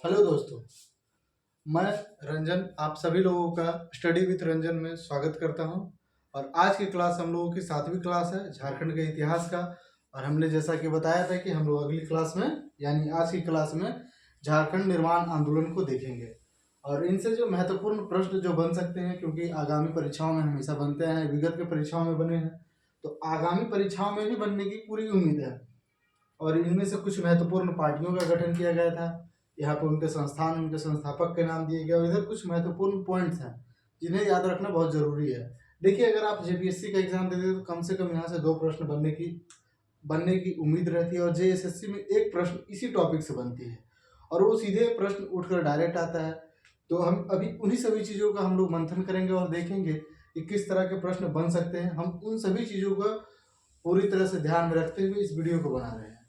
Hello दोस्तों, मैं रंजन आप सभी लोगों का स्टडी विथ रंजन में स्वागत करता हूं। और आज की क्लास हम लोगों की 7वीं क्लास है झारखंड के इतिहास का। और हमने जैसा कि बताया था कि हम लोग अगली क्लास में यानी आज की क्लास में झारखंड निर्माण आंदोलन को देखेंगे। और इनसे जो महत्वपूर्ण प्रश्न जो बन सकते हैं, क्योंकि आगामी परीक्षाओं में हमेशा बनते हैं, विगत के परीक्षाओं में बने हैं, तो आगामी परीक्षाओं में भी बनने की पूरी उम्मीद है। और इनमें से कुछ महत्वपूर्ण पार्टियों का गठन किया गया था। यहाँ पर उनके संस्थान, उनके संस्थापक के नाम दिए गए। और इधर कुछ महत्वपूर्ण पॉइंट्स हैं जिन्हें याद रखना बहुत जरूरी है। देखिए, अगर आप जेपीएससी का एग्जाम देते हैं तो कम से कम यहाँ से 2 प्रश्न बनने की उम्मीद रहती है। और जेएसएससी में 1 प्रश्न इसी टॉपिक से बनती है और वो सीधे प्रश्न उठकर डायरेक्ट आता है। तो हम अभी उन्हीं सभी चीज़ों का हम लोग मंथन करेंगे और देखेंगे कि किस तरह के प्रश्न बन सकते हैं। हम उन सभी चीज़ों को पूरी तरह से ध्यान में रखते हुए इस वीडियो को बना रहे हैं।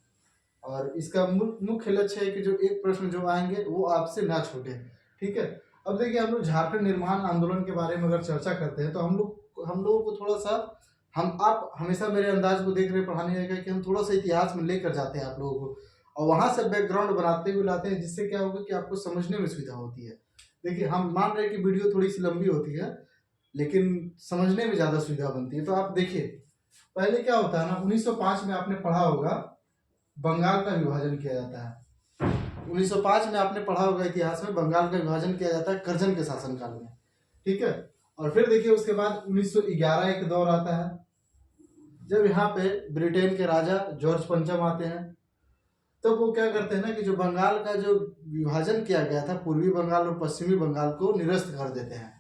और इसका मुख्य लक्ष्य है कि जो 1 प्रश्न जो आएंगे वो आपसे ना छूटे। ठीक है। अब देखिए, हम लोग झारखंड निर्माण आंदोलन के बारे में अगर चर्चा करते हैं तो हम लोगों को थोड़ा सा, हम आप हमेशा मेरे अंदाज को देख रहे पढ़ाने जाएगा कि हम थोड़ा सा इतिहास में लेकर जाते हैं आप लोगों को और वहां से बैकग्राउंड बनाते हुए लाते हैं, जिससे क्या होगा कि आपको समझने में सुविधा होती है। देखिए, हम मान रहे हैं कि वीडियो थोड़ी सी लंबी होती है लेकिन समझने में ज्यादा सुविधा बनती है। तो आप देखिए, पहले क्या होता है ना, 1905 में आपने पढ़ा होगा बंगाल का विभाजन किया जाता है। 1905 में आपने पढ़ा होगा इतिहास में, बंगाल का विभाजन किया जाता है करजन के शासनकाल में। ठीक है। और फिर देखिए, उसके बाद 1911 एक दौर आता है जब यहाँ पे ब्रिटेन के राजा जॉर्ज पंचम आते हैं। तो वो क्या करते हैं ना कि जो बंगाल का जो विभाजन किया गया था, पूर्वी बंगाल और पश्चिमी बंगाल को निरस्त कर देते हैं।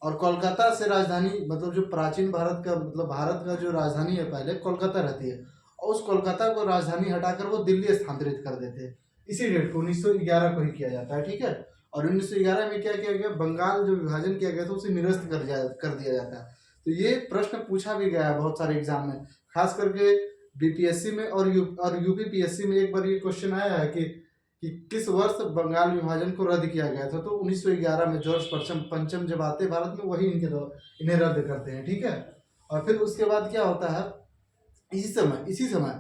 और कोलकाता से राजधानी, मतलब जो प्राचीन भारत का, मतलब भारत का जो राजधानी है पहले कोलकाता रहती है, और उस कोलकाता को राजधानी हटाकर वो दिल्ली स्थानांतरित कर देते हैं। इसी डेट को 1911 को ही किया जाता है। ठीक है। और 1911 में क्या किया गया, बंगाल जो विभाजन किया गया था उसे निरस्त कर दिया जाता है। तो ये प्रश्न पूछा भी गया है बहुत सारे एग्जाम में, खास करके बीपीएससी में और यूपीपीएससी में एक बार ये क्वेश्चन आया है कि किस वर्ष बंगाल विभाजन को रद्द किया गया था। तो 1911 में जॉर्ज पंचम जब आते हैं भारत में, वही इन्हें रद्द करते हैं। ठीक है। और फिर उसके बाद क्या होता है, इसी समय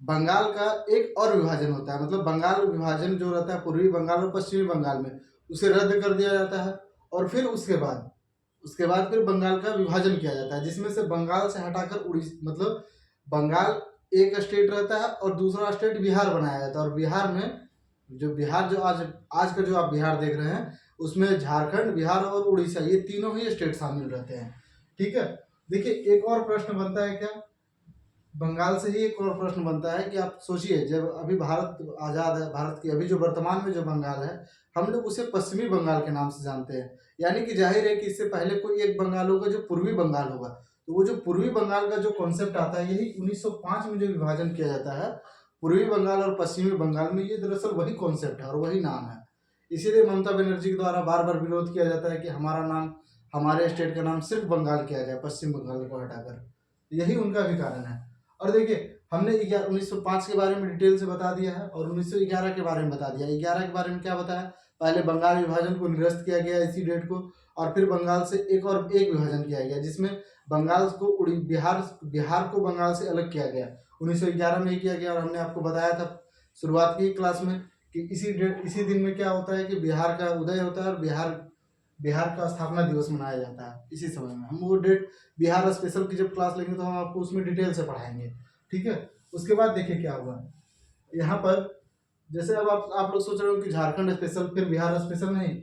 बंगाल का एक और विभाजन होता है। मतलब बंगाल विभाजन जो रहता है पूर्वी बंगाल और पश्चिमी बंगाल में, उसे रद्द कर दिया जाता है। और फिर उसके बाद फिर बंगाल का विभाजन किया जाता है, जिसमें से बंगाल से हटाकर उड़ीसा, मतलब बंगाल एक स्टेट रहता है और दूसरा स्टेट बिहार बनाया जाता है। और बिहार में जो आज का जो आप बिहार देख रहे हैं, उसमें झारखंड, बिहार और उड़ीसा, ये तीनों ही स्टेट शामिल रहते हैं। ठीक है। देखिए, एक और प्रश्न बनता है, क्या बंगाल से ही एक और प्रश्न बनता है कि आप सोचिए, जब अभी भारत आज़ाद है, भारत की अभी जो वर्तमान में जो बंगाल है, हम लोग उसे पश्चिमी बंगाल के नाम से जानते हैं। यानी कि जाहिर है कि इससे पहले कोई एक बंगाल होगा जो पूर्वी बंगाल होगा। तो वो जो पूर्वी बंगाल का जो कॉन्सेप्ट आता है, यही 1905 में जो विभाजन किया जाता है पूर्वी बंगाल और पश्चिमी बंगाल में, ये दरअसल वही कॉन्सेप्ट है और वही नाम है। इसीलिए ममता बनर्जी के द्वारा बार बार विरोध किया जाता है कि हमारा नाम, हमारे स्टेट का नाम सिर्फ बंगाल किया जाए, पश्चिम बंगाल को हटाकर। यही उनका भी कारण है। और देखिए, हमने 1905 के बारे में डिटेल से बता दिया है और 1911 के बारे में बता दिया। 11 के बारे में क्या बताया, पहले बंगाल विभाजन को निरस्त किया गया इसी डेट को, और फिर बंगाल से एक विभाजन किया गया, जिसमें बंगाल को बिहार को बंगाल से अलग किया गया। 1911 में ही किया गया। और हमने आपको बताया था शुरुआत की क्लास में कि इसी दिन में क्या होता है कि बिहार का उदय होता है और बिहार का स्थापना दिवस मनाया जाता है। इसी समय में हम वो डेट, बिहार स्पेशल की जब क्लास लेंगे तो हम आपको उसमें डिटेल से पढ़ाएंगे। ठीक है। उसके बाद देखिए क्या हुआ यहाँ पर, जैसे अब आप लोग सोच रहे हो कि झारखंड स्पेशल फिर बिहार स्पेशल, नहीं,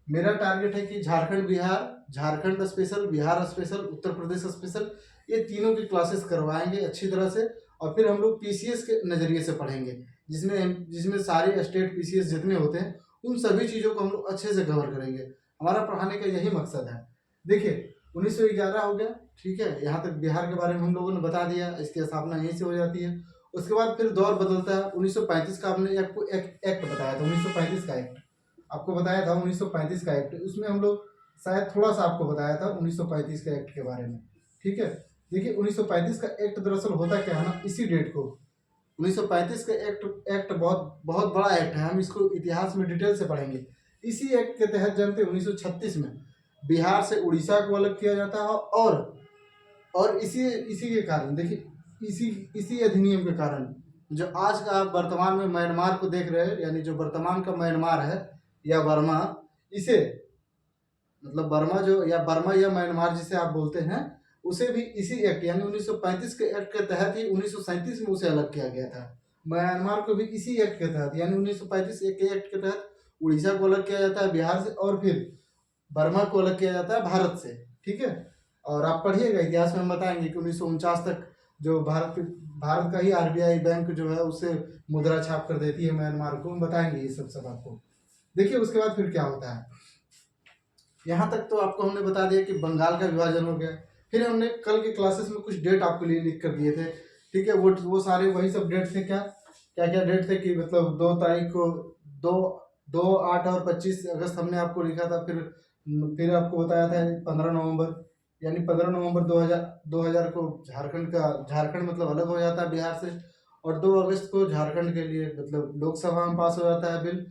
मेरा टारगेट है कि Jharkhand special, Bihar special, Uttar Pradesh special, ये तीनों की क्लासेस करवाएंगे अच्छी तरह से। और फिर हम लोग पीसीएस के नज़रिए से पढ़ेंगे, जिसमें सारे स्टेट पीसीएस जितने होते हैं उन सभी चीज़ों को हम लोग अच्छे से कवर करेंगे। हमारा पढ़ाने का यही मकसद है। देखिए, 1911 हो गया। ठीक है। यहाँ तक बिहार के बारे में हम लोगों ने बता दिया, इसकी स्थापना यहीं से हो जाती है। उसके बाद फिर दौर बदलता है। 1935 का हमने आपको एक्ट बताया था, 1935 का एक्ट आपको बताया था, 1935 का एक्ट, उसमें हम लोग शायद थोड़ा सा आपको बताया था 1935 के एक्ट के बारे में। ठीक है। देखिए, 1935 का एक्ट दरअसल होता क्या है ना, इसी डेट को 1935 का एक्ट बहुत बहुत बड़ा एक्ट है, हम इसको इतिहास में डिटेल से पढ़ेंगे। इसी एक्ट के तहत जानते 1936 में बिहार से उड़ीसा को अलग किया जाता है। और इसी के कारण देखिए, इसी अधिनियम के कारण जो आज का आप वर्तमान में म्यांमार को देख रहे हैं, यानी जो वर्तमान का म्यांमार है या बर्मा, इसे मतलब बर्मा जो या बर्मा या म्यांमार जिसे आप बोलते हैं, उसे भी इसी एक्ट यानी 1935 के एक्ट के तहत ही 1937 में उसे अलग किया गया था। म्यांमार को भी इसी एक्ट के तहत यानी 1935 के एक्ट के तहत उड़ीसा को अलग किया जाता है बिहार से, और फिर बर्मा को अलग किया जाता है भारत से। ठीक है, और आप पढ़िएगा इतिहास में हम बताएंगे कि 1949 तक जो भारत का ही आरबीआई बैंक जो है उससे मुद्रा छाप कर देती है म्यांमार को, हम बताएंगे ये सब आपको। देखिए उसके बाद फिर क्या होता है। यहाँ तक तो आपको हमने बता दिया कि बंगाल का विभाजन हो गया। फिर हमने कल के क्लासेस में कुछ डेट आपके लिए लिख कर दिए थे। ठीक है, वो सारे वही सब डेट थे। क्या क्या क्या डेट थे कि मतलब 2 तारीख को 2, 8 और 25 अगस्त हमने आपको लिखा था। फिर आपको बताया था 15 नवंबर, यानी 15 नवंबर 2000 को झारखंड मतलब अलग हो जाता है बिहार से। और 2 अगस्त को झारखंड के लिए मतलब लोकसभा में पास हो जाता है बिल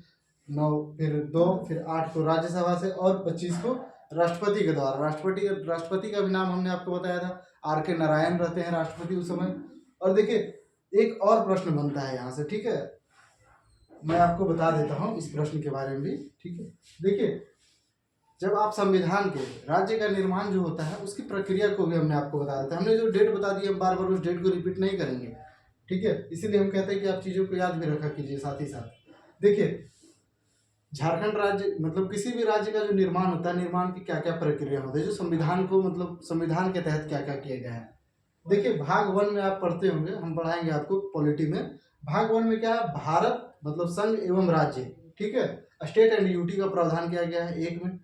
9, फिर 8 को राज्यसभा से, और 25 को राष्ट्रपति के द्वारा। राष्ट्रपति का भी नाम हमने आपको बताया था, R.K. नारायण रहते हैं राष्ट्रपति उस समय। और देखिए एक और प्रश्न बनता है यहाँ से। ठीक है, मैं आपको बता देता हूँ इस प्रश्न के बारे में भी। ठीक है, देखिए जब आप संविधान के राज्य का निर्माण जो होता है उसकी प्रक्रिया को भी हमने आपको बता दिया था। हमने जो डेट बता दी हम बार बार उस डेट को रिपीट नहीं करेंगे। ठीक है, इसीलिए हम कहते हैं कि आप चीज़ों को याद भी रखा कीजिए साथ ही साथ। देखिए झारखंड राज्य मतलब किसी भी राज्य का जो निर्माण होता है, निर्माण की क्या क्या प्रक्रिया होती है, जो संविधान को मतलब संविधान के तहत क्या क्या किया गया है। देखिए भाग 1 में आप पढ़ते होंगे, हम पढ़ाएंगे आपको पॉलिटी में। भाग 1 में क्या है, भारत मतलब संघ एवं राज्य। ठीक है, स्टेट एंड यूटी का प्रावधान किया गया है 1 में,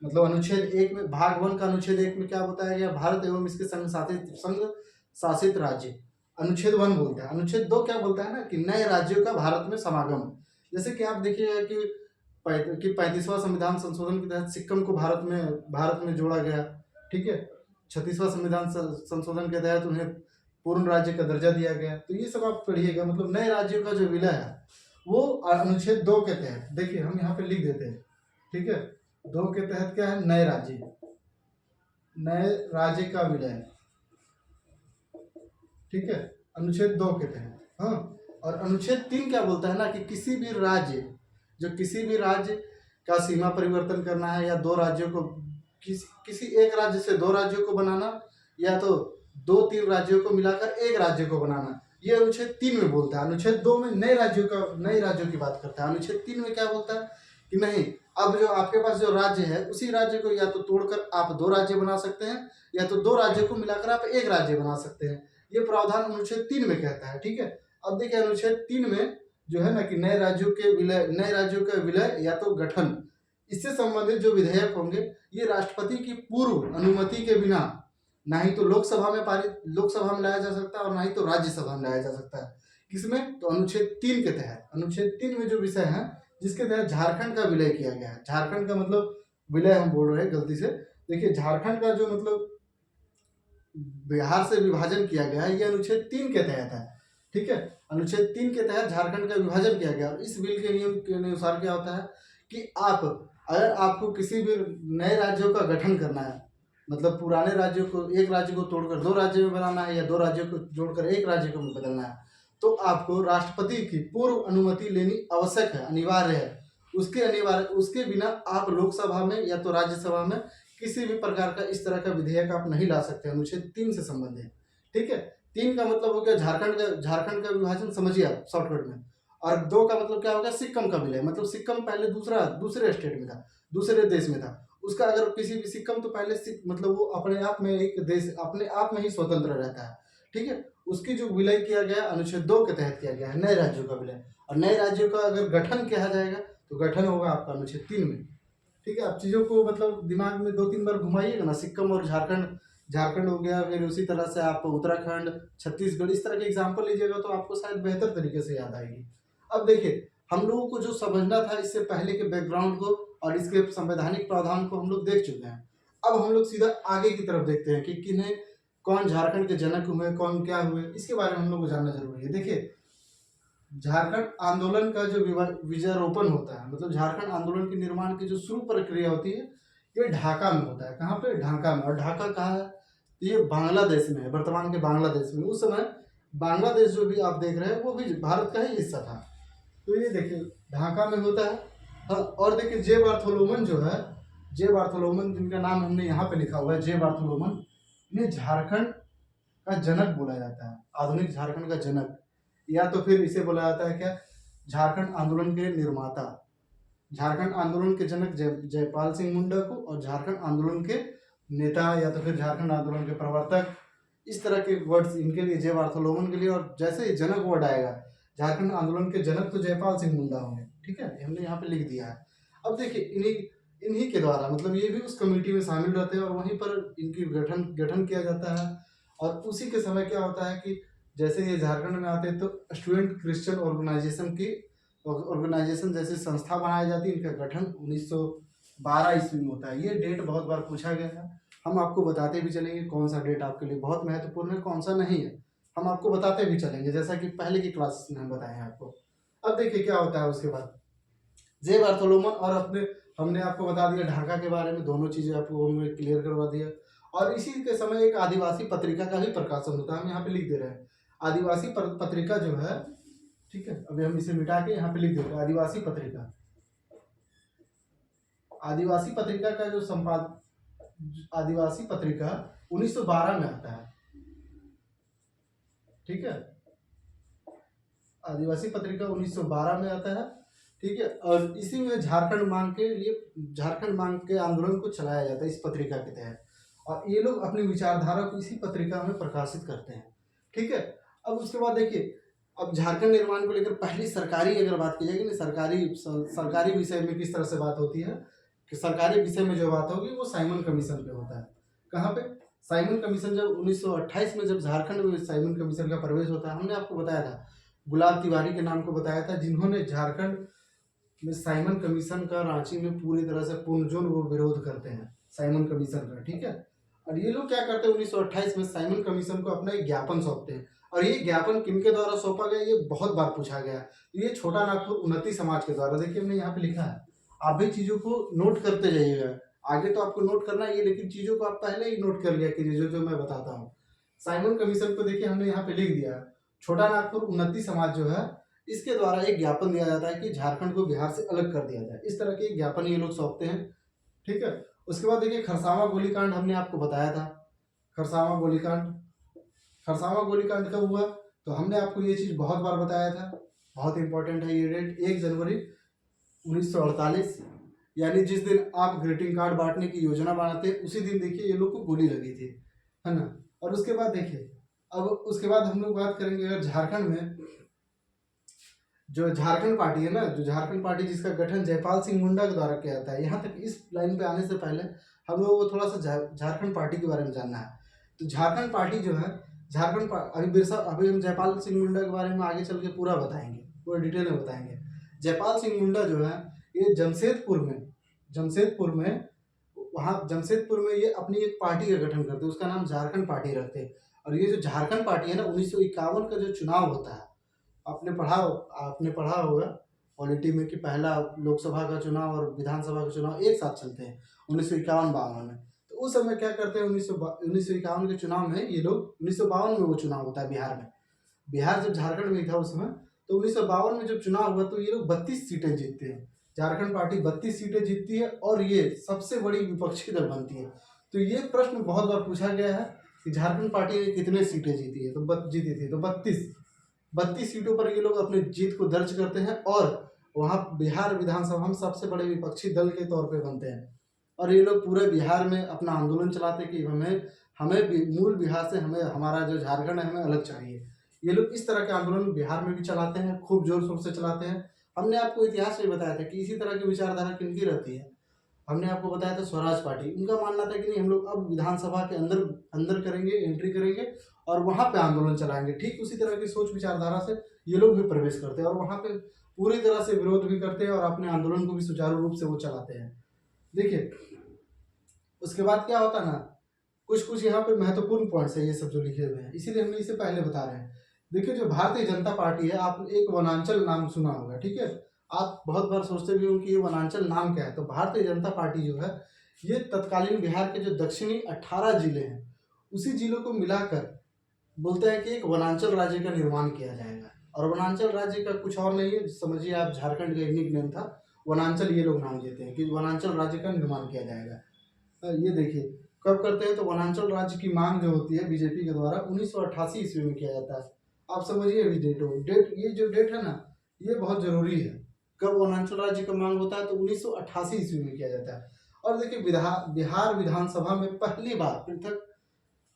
मतलब अनुच्छेद 1 में। भाग 1 का अनुच्छेद 1 में क्या बताया गया, भारत एवं इसके संघ शासित राज्य। अनुच्छेद 1 बोलता है। अनुच्छेद 2 क्या बोलता है ना कि नए राज्यों का भारत में समागम। जैसे कि आप देखिएगा कि 35वां संविधान संशोधन के तहत सिक्किम को भारत में जोड़ा गया। ठीक है, 36वां संविधान संशोधन के तहत उन्हें पूर्ण राज्य का दर्जा दिया गया। तो ये सब आप पढ़िएगा, मतलब नए राज्यों का जो विलय है वो अनुच्छेद 2 के तहत। देखिए हम यहाँ पे लिख देते हैं। ठीक है, 2 के तहत क्या है, नए राज्य का विलय। ठीक है, अनुच्छेद 2 के तहत। हाँ, और अनुच्छेद 3 क्या बोलता है ना कि किसी भी राज्य का सीमा परिवर्तन करना है, या 2 राज्यों को किसी एक राज्य से 2 राज्यों को बनाना, या तो 2-3 राज्यों को मिलाकर एक राज्य को बनाना, ये अनुच्छेद 3 में बोलता है। अनुच्छेद 2 में नए राज्यों की बात करता है। अनुच्छेद 3 में क्या बोलता है कि नहीं, अब जो आपके पास जो राज्य है उसी राज्य को या तो तोड़कर आप 2 राज्य बना सकते हैं, या तो 2 राज्यों को मिलाकर आप एक राज्य बना सकते हैं। ये प्रावधान अनुच्छेद 3 में कहता है। ठीक है, अब देखिए अनुच्छेद 3 में जो है ना कि नए राज्यों का विलय या तो गठन, इससे संबंधित जो विधेयक होंगे ये राष्ट्रपति की पूर्व अनुमति के बिना ना ही तो लोकसभा में लाया जा सकता है और ना ही तो राज्यसभा में लाया जा सकता है। किसमें, तो अनुच्छेद 3 के तहत। अनुच्छेद 3 में जो विषय है जिसके तहत झारखंड का विलय किया गया है, झारखंड का मतलब विलय हम बोल रहे हैं गलती से। देखिए झारखंड का जो मतलब बिहार से विभाजन किया गया है ये अनुच्छेद 3 के तहत है। ठीक है, अनुच्छेद 3 के तहत झारखंड का विभाजन किया गया। और इस बिल के नियम के अनुसार क्या होता है कि अगर आपको किसी भी नए राज्यों का गठन करना है, मतलब पुराने राज्यों को एक राज्य को तोड़कर 2 राज्य में बनाना है, या 2 राज्यों को जोड़कर एक राज्य को बदलना है, तो आपको राष्ट्रपति की पूर्व अनुमति लेनी आवश्यक है, अनिवार्य है। उसके बिना आप लोकसभा में या तो राज्यसभा में किसी भी प्रकार का इस तरह का विधेयक आप नहीं ला सकते। अनुच्छेद 3 से संबंधित। ठीक है, 3 का मतलब हो गया झारखंड का विभाजन, समझिए आप शॉर्टकट में। और 2 का मतलब क्या होगा, सिक्किम का विलय। मतलब सिक्किम पहले दूसरे स्टेट में था, दूसरे देश में था। उसका अगर किसी भी सिक्किम तो पहले मतलब वो अपने आप में एक देश, अपने आप में ही स्वतंत्र रहता है। ठीक है, उसकी जो विलय किया गया अनुच्छेद 2 के तहत किया गया है, नए राज्यों का विलय। और नए राज्यों का अगर गठन किया जाएगा तो गठन होगा आपका अनुच्छेद 3 में। ठीक है, आप चीज़ों को मतलब दिमाग में 2-3 बार घुमाइएगा ना। सिक्किम और झारखंड हो गया, फिर उसी तरह से आप उत्तराखंड, छत्तीसगढ़, इस तरह के एग्जाम्पल लीजिएगा तो आपको शायद बेहतर तरीके से याद आएगी। अब देखिए हम लोगों को जो समझना था इससे पहले के बैकग्राउंड को और इसके संवैधानिक प्रावधान को हम लोग देख चुके हैं। अब हम लोग सीधा आगे की तरफ देखते हैं कि किन्हें कौन झारखंड के जनक हुए, कौन क्या हुए, इसके बारे में हम लोग को जानना जरूरी है। देखिए झारखंड आंदोलन का जो बीजारोपण होता है, मतलब झारखंड आंदोलन के निर्माण की जो शुरू प्रक्रिया होती है ये ढाका में होता है। कहाँ पे, ढाका में। और ढाका कहाँ है, ये बांग्लादेश में है, वर्तमान के बांग्लादेश में। उस समय बांग्लादेश जो भी आप देख रहे हैं वो भी भारत का ही हिस्सा था। तो ये देखिए ढाका में होता है। हाँ, और देखिए जे बार्थोलोमन जो है, जे बार्थोलोमन जिनका नाम हमने यहाँ पे लिखा हुआ है, जे बार्थोलोमन, ये झारखंड का जनक बोला जाता है, आधुनिक झारखंड का जनक, या तो फिर इसे बोला जाता है क्या, झारखंड आंदोलन के निर्माता। झारखंड आंदोलन के जनक जयपाल सिंह मुंडा को, और झारखंड आंदोलन के नेता या तो फिर झारखंड आंदोलन के प्रवर्तक, इस तरह के वर्ड्स इनके लिए, जय बार्थोलोमन के लिए। और जैसे ही जनक वर्ड आएगा, झारखंड आंदोलन के जनक तो जयपाल सिंह मुंडा होंगे, ठीक है, हमने यहाँ पे लिख दिया है। अब देखिए इन्हीं के द्वारा, मतलब ये भी उस कमेटी में शामिल रहते हैं और वहीं पर इनकी गठन किया जाता है। और उसी के समय क्या होता है कि जैसे ये झारखंड में आते हैं तो स्टूडेंट क्रिश्चियन ऑर्गेनाइजेशन जैसी संस्था बनाई जाती है। इनका गठन 1912 ईस्वी में होता है। ये डेट बहुत बार पूछा गया है, हम आपको बताते भी चलेंगे कौन सा डेट आपके लिए बहुत महत्वपूर्ण है, कौन सा नहीं है, हम आपको बताते भी चलेंगे, जैसा कि पहले की क्लास में हम बताए हैं आपको। अब देखिए क्या होता है उसके बाद, जे बार्थोलोमन और हमने आपको बता दिया ढाका के बारे में, दोनों चीजें आपको हमने क्लियर करवा दिया। और इसी के समय एक आदिवासी पत्रिका का भी प्रकाशन होता है, हम यहाँ पे लिख दे रहे हैं आदिवासी पत्रिका जो है, ठीक है, अभी हम इसे मिटा के यहाँ पे लिख देते हैं आदिवासी पत्रिका। आदिवासी पत्रिका का जो आदिवासी पत्रिका 1912 में आता है, ठीक है, आदिवासी पत्रिका 1912 में आता है, ठीक है। और इसी में झारखंड मांग के आंदोलन को चलाया जाता है इस पत्रिका के तहत, और ये लोग अपनी विचारधारा को इसी पत्रिका में प्रकाशित करते हैं, ठीक है। अब उसके बाद देखिए, अब झारखंड निर्माण को लेकर पहली सरकारी अगर बात की जाएगी ना, सरकारी विषय में किस तरह से बात होती है कि सरकारी विषय में जो बात होगी वो साइमन कमीशन पे होता है। कहाँ पे? साइमन कमीशन जब 1928 में जब झारखंड में साइमन कमीशन का प्रवेश होता है, हमने आपको बताया था, गुलाब तिवारी के नाम को बताया था, जिन्होंने झारखंड में साइमन कमीशन का रांची में पूरी तरह से पूर्णजोन वो विरोध करते हैं साइमन कमीशन का, ठीक है। और ये लोग क्या करते हैं, 1928 में साइमन कमीशन को अपना एक ज्ञापन सौंपते हैं। और ये ज्ञापन किनके द्वारा सौंपा गया, ये बहुत बार पूछा गया। ये छोटा नागपुर उन्नति समाज के द्वारा, देखिए हमने यहाँ पे लिखा है, आप भी चीजों को नोट करते जाइएगा, आगे तो आपको नोट करना है, लेकिन चीजों को आप पहले ही नोट कर लिया कीजिए जो जो मैं बताता हूँ। साइमन कमीशन को देखिए हमने यहाँ पे लिख दिया, छोटा नागपुर उन्नति समाज जो है, इसके द्वारा एक ज्ञापन दिया जाता है कि झारखंड को बिहार से अलग कर दिया जाए। इस तरह के ज्ञापन ये लोग सौंपते हैं, ठीक है। उसके बाद देखिए खरसावां गोलीकांड हमने आपको बताया था, खरसावां गोलीकांड कब हुआ, तो हमने आपको ये चीज बहुत बार बताया था, बहुत इंपॉर्टेंट है ये डेट, 1 जनवरी 1948, यानी जिस दिन आप ग्रीटिंग कार्ड बांटने की योजना बनाते हैं उसी दिन देखिए ये लोग को गोली लगी थी, है ना। और उसके बाद देखिए, अब उसके बाद हम लोग बात करेंगे अगर झारखंड में जो झारखंड पार्टी है ना, जो झारखंड पार्टी जिसका गठन जयपाल सिंह मुंडा के द्वारा किया जाता है। यहाँ तक इस लाइन पे आने से पहले हम लोगों को थोड़ा सा झारखंड पार्टी के बारे में जानना है। तो झारखंड पार्टी जो है, अभी हम जयपाल सिंह मुंडा के बारे में आगे चल के पूरा बताएंगे, पूरा डिटेल में बताएंगे। जयपाल सिंह मुंडा जो है ये जमशेदपुर में ये अपनी एक पार्टी का गठन करते हैं, उसका नाम झारखंड पार्टी रखते हैं। और ये जो झारखंड पार्टी है ना, 1951 का जो चुनाव होता है, आपने पढ़ा होगा पॉलिटी में कि पहला लोकसभा का चुनाव और विधानसभा का चुनाव एक साथ चलते हैं 1951-52 में। तो उस समय क्या करते हैं, 1951 के चुनाव में ये लोग, 1952 में वो चुनाव होता है बिहार में, बिहार जब झारखंड में था उस समय, तो 1952 में जब चुनाव हुआ तो ये लोग 32 सीटें जीतते हैं, झारखंड पार्टी 32 सीटें जीतती है और ये सबसे बड़ी विपक्षी दल बनती है। तो ये प्रश्न बहुत बार पूछा गया है कि झारखंड पार्टी ने कितने सीटें जीती है, तो जीती थी तो 32 सीटों पर ये लोग अपनी जीत को दर्ज करते हैं, और वहाँ बिहार विधानसभा में सबसे बड़े विपक्षी दल के तौर पे बनते हैं। और ये लोग पूरे बिहार में अपना आंदोलन चलाते हैं कि हमें मूल बिहार से हमारा जो झारखंड है हमें अलग चाहिए। ये लोग इस तरह के आंदोलन बिहार में भी चलाते हैं, खूब जोर शोर से चलाते हैं। हमने आपको इतिहास में बताया था कि इसी तरह की विचारधारा किनकी रहती है, हमने आपको बताया था स्वराज पार्टी, उनका मानना था कि नहीं, हम लोग अब विधानसभा के अंदर करेंगे, एंट्री करेंगे और वहां पे आंदोलन चलाएंगे। ठीक उसी तरह की सोच विचारधारा से ये लोग भी प्रवेश करते हैं और वहां पे पूरी तरह से विरोध भी करते हैं और अपने आंदोलन को भी सुचारू रूप से वो चलाते हैं। देखिए उसके बाद क्या होता है ना, कुछ यहाँ पे महत्वपूर्ण पॉइंट्स है ये सब जो लिखे हुए हैं, इसीलिए हम इसे पहले बता रहे हैं। देखिए जो भारतीय जनता पार्टी है, आप एक वनांचल नाम सुना होगा, ठीक है, आप बहुत बार सोचते भी हो कि ये वनांचल नाम क्या है। तो भारतीय जनता पार्टी जो है ये तत्कालीन बिहार के जो दक्षिणी 18 जिले हैं उसी जिलों को मिलाकर बोलते हैं कि एक वनांचल राज्य का निर्माण किया जाएगा। और वनांचल राज्य का कुछ और नहीं है, समझिए आप, झारखंड का एक निक नेम था वनांचल, ये लोग नाम देते हैं कि वनांचल राज्य का निर्माण किया जाएगा। ये देखिए कब करते हैं, तो वनांचल राज्य की मांग जो होती है बीजेपी के द्वारा 1988 ईस्वी में किया जाता है। आप समझिए अभी डेट, ये जो डेट है ना, ये बहुत जरूरी है। कब वनांचल राज्य का मांग होता है, तो 1988 ईस्वी में किया जाता है। और देखिए बिहार विधानसभा में पहली बार पृथक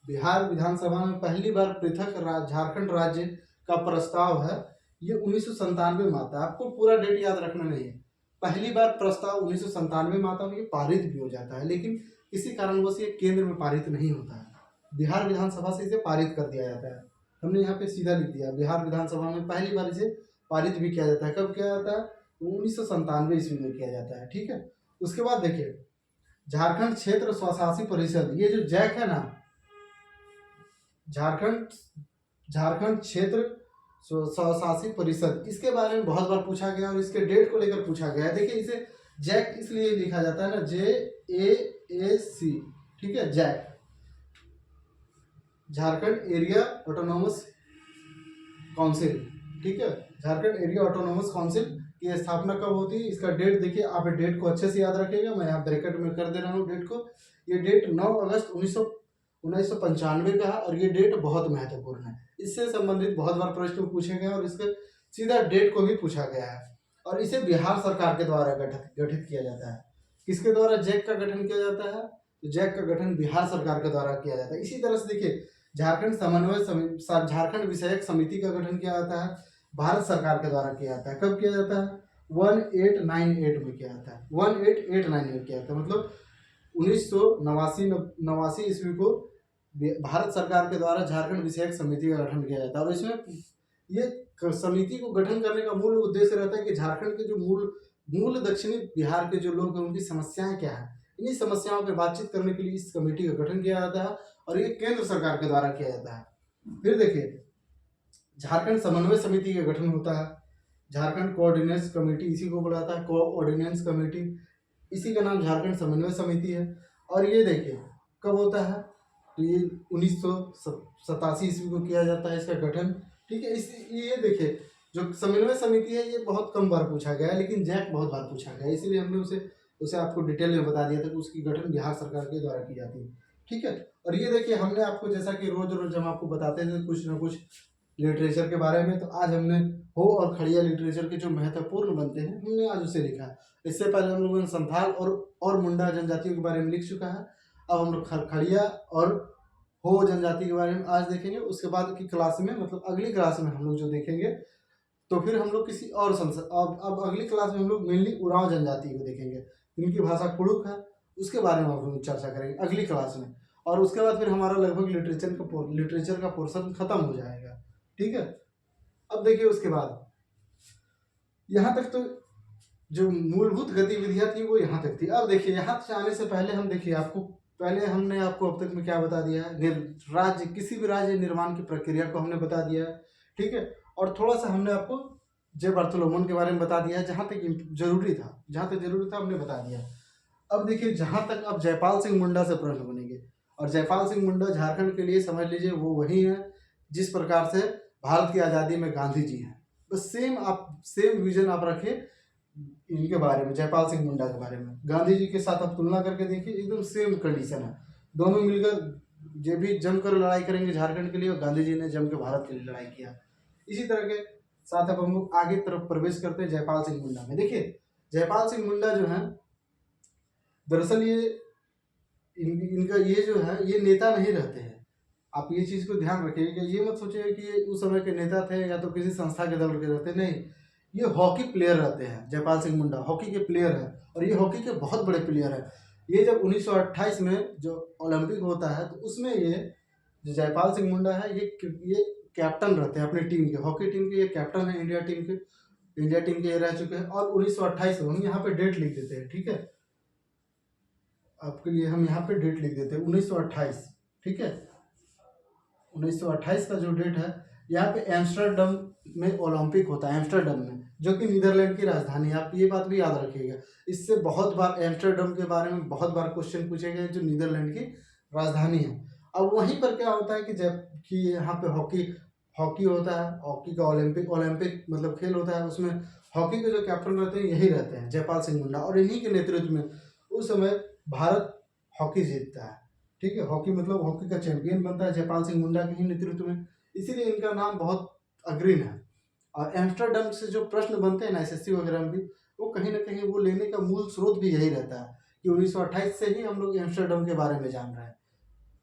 बिहार विधानसभा में पहली बार पृथक झारखंड राज्य का प्रस्ताव है, ये 1997 में आता है। आपको पूरा डेट याद रखना नहीं है, पहली बार प्रस्ताव 1997 में आता है, ये पारित भी हो जाता है, लेकिन किसी कारणवश ये केंद्र में पारित नहीं होता है, बिहार विधानसभा से इसे पारित कर दिया जाता है। हमने यहाँ पे सीधा लिख दिया, बिहार विधानसभा में पहली बार इसे पारित भी किया जाता है। कब किया जाता है, 1997 ईस्वी में किया जाता है। ठीक है, उसके बाद देखिए झारखंड क्षेत्र स्वशासी परिषद, ये जो जैक है ना, झारखंड झारखंड क्षेत्र स्वशासी परिषद, इसके बारे में बहुत बार पूछा गया और इसके डेट को लेकर पूछा गया है। देखिए इसे जैक इसलिए लिखा जाता है ना, JAAC, ठीक है, JAAC, Jharkhand area autonomous council. ठीक है, झारखंड एरिया ऑटोनोमस काउंसिल की स्थापना कब होती है, इसका डेट देखिए, आप डेट को अच्छे से याद रखिएगा, मैं यहाँ ब्रैकेट में कर दे रहा हूँ डेट को। ये डेट 9 अगस्त 1995 का है और ये डेट बहुत महत्वपूर्ण है, इससे संबंधित बहुत बार प्रश्न पूछे गए और इसके सीधा डेट को भी पूछा गया है। और इसे बिहार सरकार के द्वारा गठित किया जाता है। किसके द्वारा जैक का गठन किया जाता है, तो जैक का गठन बिहार सरकार के द्वारा किया जाता है। इसी तरह से देखिए झारखंड विषयक समिति का गठन किया जाता है, भारत सरकार के द्वारा किया जाता है। कब किया जाता है, 1898 में किया जाता है, 1889 में किया जाता है, मतलब 1989 ईस्वी को भारत सरकार के द्वारा झारखंड विषयक समिति का गठन किया जाता है। और इसमें ये समिति को गठन करने का मूल उद्देश्य रहता है कि झारखंड के जो मूल दक्षिणी बिहार के जो लोग हैं उनकी समस्याएं क्या है, इन्हीं समस्याओं पर बातचीत करने के लिए इस कमेटी का गठन किया जाता है और ये केंद्र सरकार के द्वारा किया जाता है। फिर देखिए झारखंड समन्वय समिति का गठन होता है, झारखंड कोऑर्डिनेंस कमेटी, इसी को बुलाता है कोऑर्डिनेंस कमेटी, इसी का नाम झारखंड समन्वय समिति है। और ये देखिए कब होता है, तो ये 1987 ईस्वी को किया जाता है इसका गठन। ठीक है, ये देखिए जो समन्वय समिति है ये बहुत कम बार पूछा गया है, लेकिन जैक बहुत बार पूछा गया है, इसीलिए हमने उसे आपको डिटेल में बता दिया था कि उसकी गठन बिहार सरकार के द्वारा की जाती है। ठीक है, और ये देखिए हमने आपको जैसा कि रोज रोज हम आपको बताते थे कुछ ना कुछ लिटरेचर के बारे में, तो आज हमने हो और खड़िया लिटरेचर के जो महत्वपूर्ण बनते हैं हमने आज उसे लिखा है। इससे पहले हम लोगों ने संथाल और मुंडा जनजातियों के बारे में लिख चुका है, अब हम लोग खड़िया और हो जनजाति के बारे में आज देखेंगे। उसके बाद की क्लास में, मतलब अगली क्लास में हम लोग जो देखेंगे, तो फिर हम लोग किसी और अब अगली क्लास में हम लोग मेनली उरांव जनजाति को देखेंगे, इनकी भाषा कुड़ुक है, उसके बारे में हम लोग चर्चा करेंगे अगली क्लास में। और उसके बाद फिर हमारा लगभग लिटरेचर का पोर्शन खत्म हो जाएगा। ठीक है, अब देखिए उसके बाद यहाँ तक तो जो मूलभूत गतिविधियां थी वो यहाँ तक थी। अब देखिए यहाँ से आने से पहले हमने आपको अब तक में क्या बता दिया है, किसी भी राज्य निर्माण की प्रक्रिया को हमने बता दिया है। ठीक है, और थोड़ा सा हमने आपको जय बर्थोलोमन के बारे में बता दिया है, जहाँ तक जरूरी था हमने बता दिया। अब देखिए जहाँ तक अब जयपाल सिंह मुंडा से प्रश्न बनेंगे, और जयपाल सिंह मुंडा झारखंड के लिए समझ लीजिए वो वही है जिस प्रकार से भारत की आज़ादी में गांधी जी हैं, बस सेम विजन आप रखिए इनके बारे में, जयपाल सिंह मुंडा के बारे में। गांधी जी के साथ आप तुलना करके देखिए, एकदम सेम कंडीशन है, दोनों मिलकर जो भी जमकर लड़ाई करेंगे झारखंड के लिए, और गांधी जी ने जम के भारत के लिए लड़ाई किया। इसी तरह के साथ अब हम लोग आगे तरफ प्रवेश करते हैं जयपाल सिंह मुंडा में। देखिए जयपाल सिंह मुंडा जो है, दरअसल इनका ये जो है ये नेता नहीं रहते हैं। आप ये चीज़ को ध्यान रखिएगा, ये मत सोचिए कि ये उस समय के नेता थे या तो किसी संस्था के दल के रहते, नहीं, ये हॉकी प्लेयर रहते हैं। जयपाल सिंह मुंडा हॉकी के प्लेयर हैं और ये हॉकी के बहुत बड़े प्लेयर हैं। ये जब 1928 में जो ओलंपिक होता है तो उसमें ये जो जयपाल सिंह मुंडा है ये कैप्टन रहते हैं अपनी टीम के, हॉकी टीम के ये कैप्टन है, इंडिया टीम के ये रह चुके हैं। और 1928 में हम यहाँ पे डेट लिख देते हैं, ठीक है, आपके लिए हम यहाँ पे डेट लिख देते हैं 1928। ठीक है, 1928 का जो डेट है, यहाँ पे एम्स्टर्डम में ओलंपिक होता है, एम्स्टर्डम में, जो कि नीदरलैंड की राजधानी है। आप ये बात भी याद रखिएगा, इससे बहुत बार एम्स्टर्डम के बारे में बहुत बार क्वेश्चन पूछे गए, जो नीदरलैंड की राजधानी है। अब वहीं पर क्या होता है कि जब कि यहाँ पे हॉकी हॉकी होता है, हॉकी का ओलंपिक ओलंपिक मतलब खेल होता है, उसमें हॉकी के जो कैप्टन रहते हैं यही रहते हैं, जयपाल सिंह मुंडा, और इन्हीं के नेतृत्व में उस समय भारत हॉकी जीतता है। ठीक है, हॉकी मतलब हॉकी का चैंपियन बनता है जयपाल सिंह मुंडा के ही नेतृत्व में, इसीलिए इनका नाम बहुत अग्रीम है। और एम्स्टर्डम से जो प्रश्न बनते हैं ना एसएससी वगैरह में भी, वो कहीं ना कहीं वो लेने का मूल स्रोत भी यही रहता है कि 1928 से ही हम लोग एम्स्टर्डम के बारे में जान रहे हैं।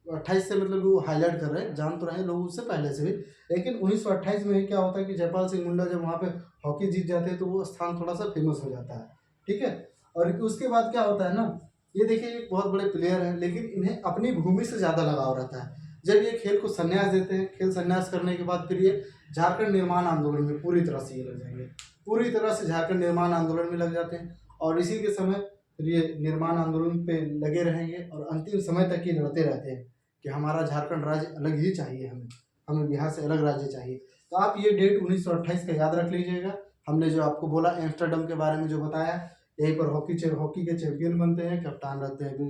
28 से मतलब वो हाईलाइट कर रहे हैं, जान तो रहे हैं लोग उससे पहले से भी, लेकिन 1928 में ही क्या होता है कि जयपाल सिंह मुंडा जब वहाँ पे हॉकी जीत जाते हैं तो वो स्थान थोड़ा सा फेमस हो जाता है। ठीक है, और उसके बाद क्या होता है ना, ये देखिए एक बहुत बड़े प्लेयर हैं, लेकिन इन्हें अपनी भूमि से ज़्यादा लगाव रहता है। जब ये खेल को संन्यास देते हैं, खेल संन्यास करने के बाद फिर ये झारखंड निर्माण आंदोलन में पूरी तरह से ये लग जाएंगे, पूरी तरह से झारखंड निर्माण आंदोलन में लग जाते हैं, और इसी के समय फिर ये निर्माण आंदोलन पे लगे रहेंगे और अंतिम समय तक ये लड़ते रहते हैं कि हमारा झारखंड राज्य अलग ही चाहिए, हमें हमें बिहार से अलग राज्य चाहिए। तो आप ये डेट 1928 का याद रख लीजिएगा। हमने जो आपको बोला एम्स्टर्डम के बारे में जो बताया, यहीं पर हॉकी के चैंपियन बनते हैं, कप्तान रहते हैं भी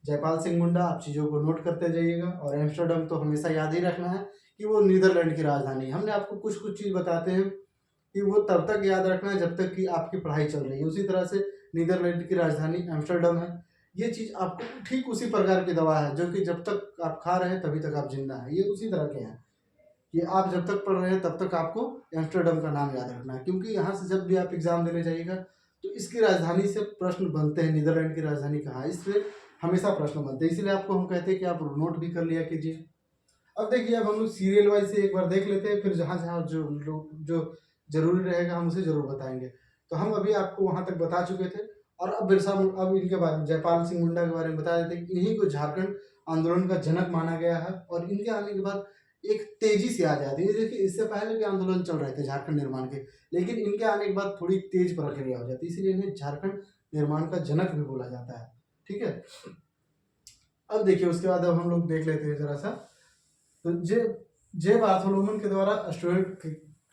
जयपाल सिंह मुंडा। आप चीज़ों को नोट करते जाइएगा, और एम्स्टर्डम तो हमेशा याद ही रखना है कि वो नीदरलैंड की राजधानी है। हमने आपको कुछ कुछ चीज़ बताते हैं कि वो तब तक याद रखना है जब तक कि आपकी पढ़ाई चल रही है। उसी तरह से नीदरलैंड की राजधानी एम्स्टर्डम है। ये चीज़ आपको ठीक उसी प्रकार की दवा है जो कि जब तक आप खा रहे हैं तभी तक आप जिंदा हैं, ये उसी तरह के हैं कि आप जब तक पढ़ रहे हैं तब तक आपको एम्स्टर्डम का नाम याद रखना है, क्योंकि यहाँ से जब भी आप एग्जाम देने जाइएगा तो इसकी राजधानी से प्रश्न बनते हैं, नीदरलैंड की राजधानी कहाँ है, इससे हमेशा प्रश्न बनते हैं, इसीलिए आपको हम कहते हैं कि आप नोट भी कर लिया कीजिए। अब देखिए, अब हम लोग सीरियल वाइज से एक बार देख लेते हैं, फिर जहाँ जहाँ जो जरूरी रहेगा हम उसे जरूर बताएंगे। तो हम अभी आपको वहां तक बता चुके थे, और अब बिरसा अब इनके बारे में जयपाल सिंह मुंडा के बारे में बता देते हैं कि इन्हीं को झारखंड आंदोलन का जनक माना गया है, और इनके आने के बाद एक तेजी से आ जाती है। देखिए, इससे पहले भी आंदोलन चल रहे थे झारखंड निर्माण के, लेकिन इनके आने के बाद थोड़ी तेज प्रक्रिया हो जाती है, इसीलिए इन्हें झारखंड निर्माण का जनक भी बोला जाता है। ठीक है, अब देखिए उसके बाद अब हम लोग देख लेते हैं जरा सा। तो जे बार्थोलोमन के द्वारा स्टूडेंट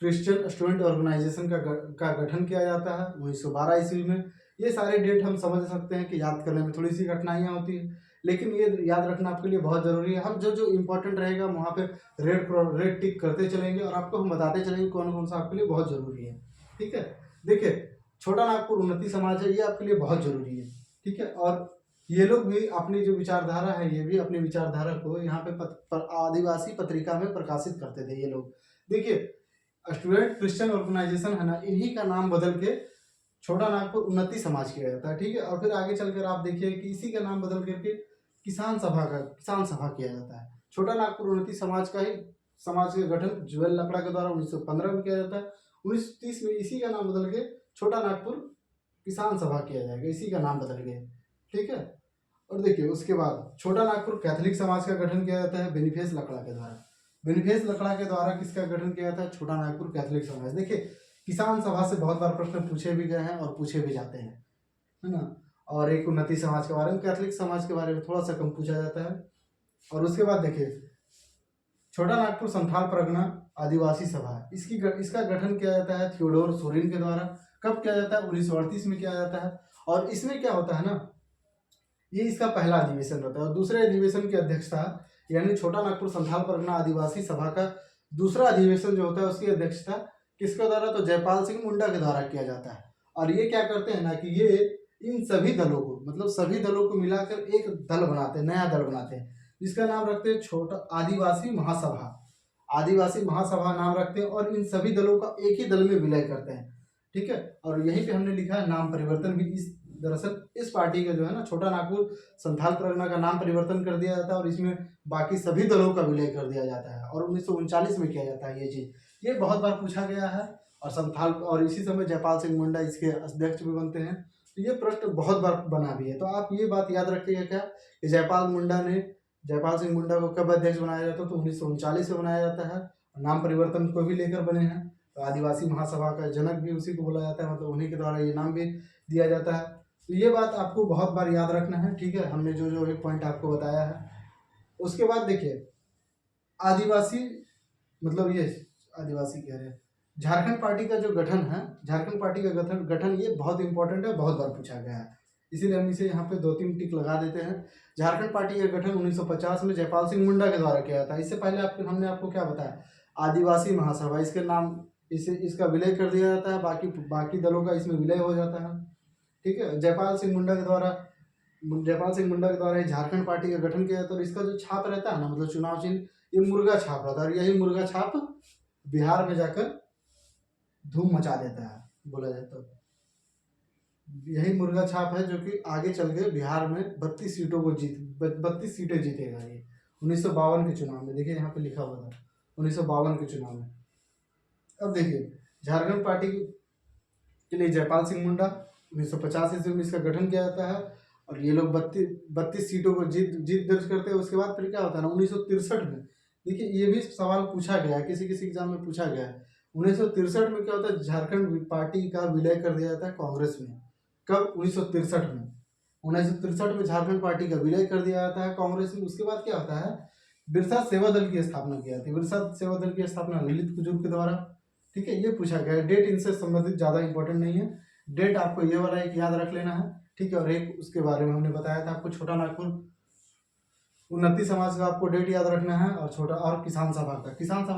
क्रिश्चियन स्टूडेंट ऑर्गेनाइजेशन का गठन किया जाता है 1912 ईस्वी में। ये सारे डेट हम समझ सकते हैं कि याद करने में थोड़ी सी कठिनाइयाँ होती है, लेकिन ये याद रखना आपके लिए बहुत ज़रूरी है। हम जो जो इम्पोर्टेंट रहेगा वहाँ पे रेड टिक करते चलेंगे, और आपको हम बताते चलेंगे कौन कौन सा आपके लिए बहुत ज़रूरी है। ठीक है, देखिए छोटा नागपुर उन्नति समाज है, ये आपके लिए बहुत ज़रूरी है। ठीक है, और ये लोग भी अपनी जो विचारधारा है, ये भी अपनी विचारधारा को यहाँ पे आदिवासी पत्रिका में प्रकाशित करते थे ये लोग। देखिए, स्टूडेंट क्रिश्चियन ऑर्गेनाइजेशन है ना, इन्हीं का नाम बदल के छोटा नागपुर उन्नति समाज किया जाता है। ठीक है, और फिर आगे चलकर आप देखिए कि इसी का नाम बदल करके किसान सभा किया जाता है। छोटा नागपुर उन्नति समाज का ही समाज का गठन जुएल लकड़ा के द्वारा 1915 में किया जाता है। 1930 में इसी का नाम बदल के छोटा नागपुर किसान सभा किया जाएगा, इसी का नाम बदल के। ठीक है, और देखिए उसके बाद छोटा नागपुर कैथोलिक समाज का गठन किया जाता है बेनिफेस लकड़ा के द्वारा। बेनिफेस लकड़ा के द्वारा किसका गठन किया जाता है? छोटा नागपुर कैथोलिक समाज। देखिए, किसान सभा से बहुत बार प्रश्न पूछे भी गए हैं और पूछे भी जाते हैं, है ना। और एक उन्नति समाज के बारे में, कैथोलिक समाज के बारे में थोड़ा सा कम पूछा जाता है। और उसके बाद देखिए छोटा नागपुर संथाल परगना आदिवासी सभा, इसका गठन किया जाता है थियोडोर सोरेन के द्वारा। कब किया जाता है? 1938 में किया जाता है। और इसमें क्या होता है ना, ये इसका पहला अधिवेशन रहता है, और दूसरे अधिवेशन की अध्यक्षता यानी छोटा नागपुर संथाल परगना आदिवासी सभा का दूसरा अधिवेशन जो होता है उसकी अध्यक्षता किसके द्वारा? तो जयपाल सिंह मुंडा के द्वारा किया जाता है। और ये क्या करते हैं ना कि ये इन सभी दलों को, मतलब सभी दलों को मिलाकर एक दल बनाते हैं, नया दल बनाते हैं, जिसका नाम रखते हैं छोटा आदिवासी महासभा। आदिवासी महासभा नाम रखते हैं, और इन सभी दलों का एक ही दल में विलय करते हैं। ठीक है, और यहीं पे हमने लिखा है नाम परिवर्तन भी। इस दरअसल इस पार्टी का जो है ना, छोटा नागपुर संथाल परगना का नाम परिवर्तन कर दिया जाता है, और इसमें बाकी सभी दलों का विलय कर दिया जाता है, और 1939 में किया जाता है ये चीज़। ये बहुत बार पूछा गया है, और संथाल और इसी समय जयपाल सिंह मुंडा इसके अध्यक्ष भी बनते हैं। तो ये प्रश्न बहुत बार बना भी है, तो आप ये बात याद रखिएगा क्या कि जयपाल सिंह मुंडा को कब अध्यक्ष बनाया जाता है? तो 1939 में बनाया जाता है। नाम परिवर्तन को भी लेकर बने हैं, तो आदिवासी महासभा का जनक भी उसी को बोला जाता है, मतलब उन्हीं के द्वारा ये नाम भी दिया जाता है। तो ये बात आपको बहुत बार याद रखना है। ठीक है, हमने जो जो एक पॉइंट आपको बताया है। उसके बाद देखिए आदिवासी, मतलब ये आदिवासी कह रहे हैं, झारखंड पार्टी का जो गठन है, झारखंड पार्टी का गठन ये बहुत इंपॉर्टेंट है, बहुत बार पूछा गया है। इसीलिए हम इसे यहाँ पे 2-3 टिक लगा देते हैं। झारखंड पार्टी का गठन 1950 में जयपाल सिंह मुंडा के द्वारा किया था। इससे पहले हमने आपको क्या बताया, आदिवासी महासभा, इसके नाम इसका विलय कर दिया जाता है, बाकी दलों का इसमें विलय हो जाता है। ठीक है, जयपाल सिंह मुंडा के द्वारा झारखंड पार्टी का गठन किया जाता है। और इसका जो छाप रहता है ना, मतलब चुनाव चिन्ह, ये मुर्गा छाप रहता है। और यही मुर्गा छाप बिहार में जाकर धूम मचा देता है, बोला जाता है। यही मुर्गा छाप है जो कि आगे चल के बिहार में 32 सीटें जीतेगा ये 1952 के चुनाव में। देखिए यहाँ पे लिखा हुआ था 1952 के चुनाव में। अब देखिए, झारखंड पार्टी के लिए जयपाल सिंह मुंडा 1950 ईस्वी में इसका गठन किया जाता है। और ये लोग 32 सीटों को जीत दर्ज करते हैं। उसके बाद फिर क्या होता है ना, 1963 में, देखिए ये भी सवाल पूछा गया है, किसी एग्जाम में पूछा गया है। 1963 में क्या होता है, झारखंड पार्टी का विलय कर दिया जाता है कांग्रेस में। कब? 1963 में। 1963 में झारखंड पार्टी का विलय कर दिया जाता है कांग्रेस में। उसके बाद क्या होता है, बिरसा सेवा दल की स्थापना की जाती है। बिरसा सेवा दल की स्थापना ललित कुजूर के द्वारा। ठीक है, ये पूछा गया है। डेट इनसे संबंधित ज़्यादा इंपॉर्टेंट नहीं है, डेट आपको ये वाला एक याद रख लेना है। ठीक है, और एक उसके बारे में हमने बताया था आपको, छोटा नागपुर उन्नति समाज का आपको डेट याद रखना है, और किसान सभा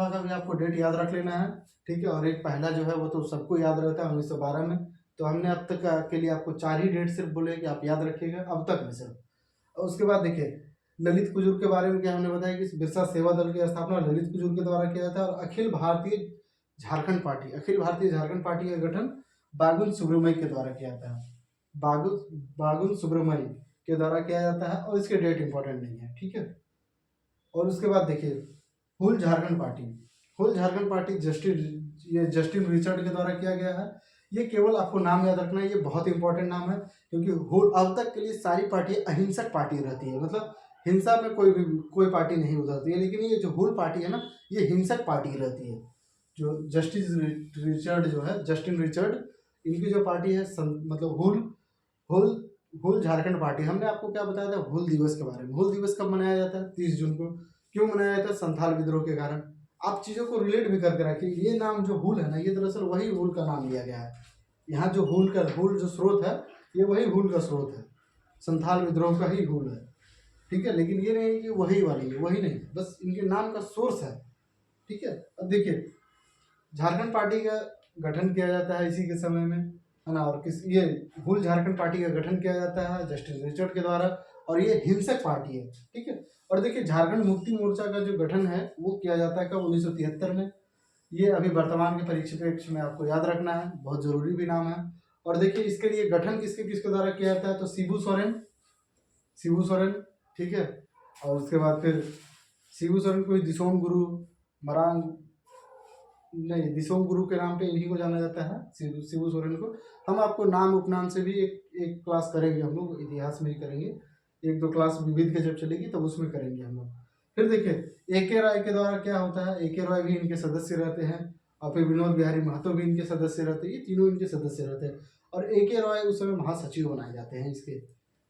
का भी आपको डेट याद रख लेना है। ठीक है, और एक पहला जो है वो तो सबको याद रहता है 1912 में। तो हमने अब तक के लिए आपको 4 ही डेट सिर्फ बोले कि आप याद रखिएगा अब तक में सिर्फ। और उसके बाद देखिए, ललित कुजूर के बारे में क्या हमने बताया कि बिरसा सेवा दल की स्थापना ललित कुजूर के द्वारा किया था। और अखिल भारतीय झारखंड पार्टी का गठन बागुन सुब्रमण्य के द्वारा किया था। बागुन सुब्रमण्य के द्वारा किया जाता है, और इसके डेट इंपॉर्टेंट नहीं है। ठीक है, और उसके बाद देखिए, हुल झारखंड पार्टी जस्टिन रिचर्ड के द्वारा किया गया है। ये केवल आपको नाम याद रखना है, ये बहुत इंपॉर्टेंट नाम है, क्योंकि हुल अब तक के लिए सारी पार्टियां अहिंसक पार्टी रहती है, मतलब हिंसा में कोई पार्टी नहीं उतरती है। लेकिन ये जो हुल पार्टी है ना, ये हिंसक पार्टी रहती है। जो जस्टिन रिचर्ड, इनकी जो पार्टी है मतलब हुल झारखंड पार्टी। हमने आपको क्या बताया था हुल दिवस के बारे में। हुल दिवस कब मनाया जाता है? 30 जून को। क्यों मनाया जाता है? संथाल विद्रोह के कारण। आप चीज़ों को रिलेट भी करके रखिए। ये नाम जो हुल है ना, ये दरअसल वही हुल का नाम लिया गया है। यहाँ जो हुल जो स्रोत है, ये वही हुल का स्रोत है, संथाल विद्रोह का ही हुल है। ठीक है, लेकिन ये नहीं कि वही वाली है, वही नहीं, बस इनके नाम का सोर्स है। ठीक है, अब देखिए, झारखंड पार्टी का गठन किया जाता है इसी के समय में, है ना। और ये हुल झारखंड पार्टी का गठन किया जाता है जस्टिस रिचर्ड के द्वारा, और ये हिंसक पार्टी है। ठीक है, और देखिए, झारखंड मुक्ति मोर्चा का जो गठन है वो किया जाता है कब? 1973 में। ये अभी वर्तमान के परिप्रेक्ष्य में आपको याद रखना है, बहुत जरूरी भी नाम है। और देखिए, इसके लिए गठन किसके द्वारा किया जाता है? तो शिबू सोरेन। ठीक है, और उसके बाद फिर शिबू सोरेन को दिसोम गुरु के नाम पे इन्हीं को जाना जाता है, शिबू सोरेन को। हम आपको नाम उपनाम से भी एक क्लास करेंगे, हम लोग इतिहास में ही करेंगे, 1-2 क्लास विविध के जब चलेगी तब उसमें करेंगे हम लोग। फिर देखिए, A.K. रॉय के द्वारा क्या होता है, A.K. रॉय भी इनके सदस्य रहते हैं, और फिर विनोद बिहारी महतो भी इनके सदस्य रहते हैं। ये तीनों इनके सदस्य रहते हैं, और A.K. रॉय उस समय महासचिव बनाए जाते हैं इसके।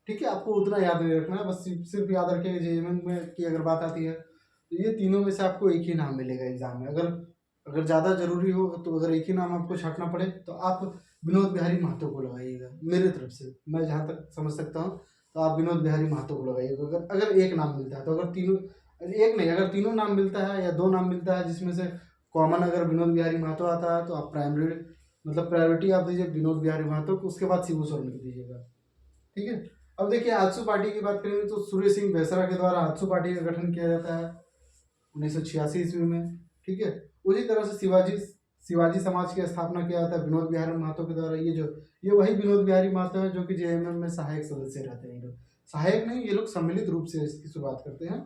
ठीक है, आपको उतना याद नहीं रखना है, बस सिर्फ याद रखिएगा JMN में की अगर बात आती है तो ये तीनों में से आपको एक ही नाम मिलेगा एग्जाम में। अगर ज़्यादा जरूरी हो तो अगर एक ही नाम आपको छांटना पड़े तो आप विनोद बिहारी महतो को लगाइएगा। मेरे तरफ से मैं जहाँ तक समझ सकता हूँ तो आप विनोद बिहारी महतो को लगाइएगा। अगर एक नाम मिलता है तो, अगर तीनों नाम मिलता है या 2 नाम मिलता है जिसमें से कॉमन अगर विनोद बिहारी महतो आता है तो आप प्रायोरिटी आप दीजिए विनोद बिहारी महतो को, उसके बाद शिबू सोरेन को दीजिएगा। ठीक है, अब देखिए, आजसू पार्टी की बात करेंगे तो सूर्य सिंह बेसरा के द्वारा आजसू पार्टी का गठन किया जाता है 1986 ईस्वी में। ठीक है, उसी तरह से शिवाजी समाज की स्थापना किया जाता है विनोद बिहारी महतो के द्वारा। ये वही विनोद बिहारी महतो है जो कि JMM में सहायक सदस्य रहते हैं। ये लोग सहायक नहीं, ये लोग सम्मिलित रूप से इसकी शुरुआत करते हैं।